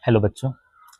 Hello बच्चों,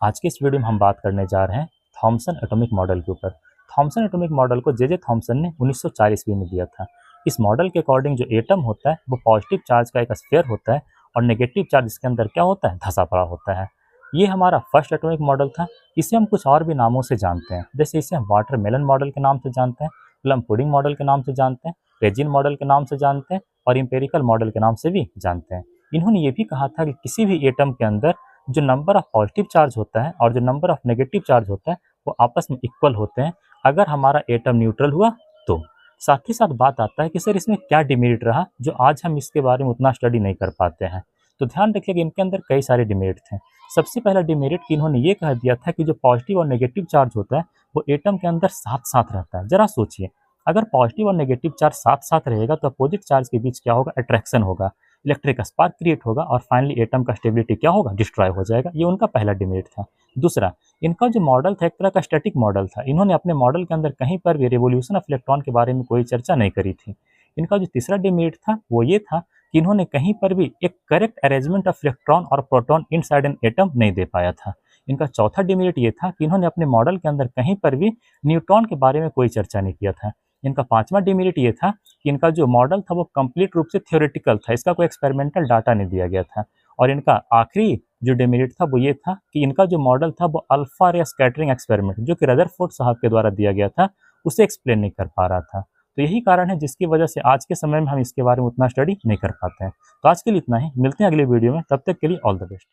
आज के इस वीडियो में हम बात करने जा रहे हैं थॉमसन एटॉमिक मॉडल के ऊपर। थॉमसन एटॉमिक मॉडल को जे थॉमसन ने 1904 ईस्वी में दिया था। इस मॉडल के अकॉर्डिंग जो एटम होता है वो पॉजिटिव चार्ज का एक स्फीयर होता है और नेगेटिव चार्ज इसके अंदर क्या होता है, धंसा पड़ा होता है। ये हमारा फर्स्ट एटॉमिक मॉडल था। इसे हम कुछ और भी नामों से जानते हैं, जैसे इसे हम वाटरमेलन मॉडल के नाम से जानते हैं, प्लम पुडिंग मॉडल के नाम से जानते हैं, रेजिन मॉडल के नाम से जानते हैं और इंपेरिकल मॉडल के नाम से भी जानते हैं। इन्होंने ये भी कहा था कि किसी भी एटम के अंदर जो नंबर ऑफ पॉजिटिव चार्ज होता है और जो नंबर ऑफ नेगेटिव चार्ज होता है वो आपस में इक्वल होते हैं अगर हमारा एटम न्यूट्रल हुआ तो। साथ ही साथ बात आता है कि सर इसमें क्या डिमेरिट रहा जो आज हम इसके बारे में उतना स्टडी नहीं कर पाते हैं। तो ध्यान रखिए कि इनके अंदर कई सारे डिमेरिट थे। सबसे पहला डिमेरिट कि इन्होंने ये कह दिया था कि जो पॉजिटिव और नेगेटिव चार्ज होता है वो एटम के अंदर साथ साथ रहता है। जरा सोचिए, अगर पॉजिटिव और नेगेटिव चार्ज साथ साथ रहेगा तो अपोजिट चार्ज के बीच क्या होगा, अट्रैक्शन होगा, इलेक्ट्रिक स्पार्क क्रिएट होगा और फाइनली एटम का स्टेबिलिटी क्या होगा, डिस्ट्रॉय हो जाएगा। ये उनका पहला डिमेरिट था। दूसरा, इनका जो मॉडल था एक तरह का स्टैटिक मॉडल था। इन्होंने अपने मॉडल के अंदर कहीं पर भी रिवोल्यूशन ऑफ इलेक्ट्रॉन के बारे में कोई चर्चा नहीं करी थी। इनका जो तीसरा डिमेरिट था वो ये था कि इन्होंने कहीं पर भी एक करेक्ट अरेंजमेंट ऑफ इलेक्ट्रॉन और प्रोटॉन इनसाइड एन एटम नहीं दे पाया था। इनका चौथा डिमेरिट ये था कि इन्होंने अपने मॉडल के अंदर कहीं पर भी न्यूट्रॉन के बारे में कोई चर्चा नहीं किया था। इनका पांचवा डिमेरिट ये था कि इनका जो मॉडल था वो कंप्लीट रूप से थ्योरेटिकल था, इसका कोई एक्सपेरिमेंटल डाटा नहीं दिया गया था। और इनका आखिरी जो डिमेरिट था वो ये था कि इनका जो मॉडल था वो अल्फा रे स्कैटरिंग एक्सपेरिमेंट जो कि रदरफोर्ड साहब के द्वारा दिया गया था उसे एक्सप्लेन नहीं कर पा रहा था। तो यही कारण है जिसकी वजह से आज के समय में हम इसके बारे में उतना स्टडी नहीं कर पाते हैं। तो आज के लिए इतना ही, मिलते हैं अगले वीडियो में, तब तक के लिए ऑल द बेस्ट।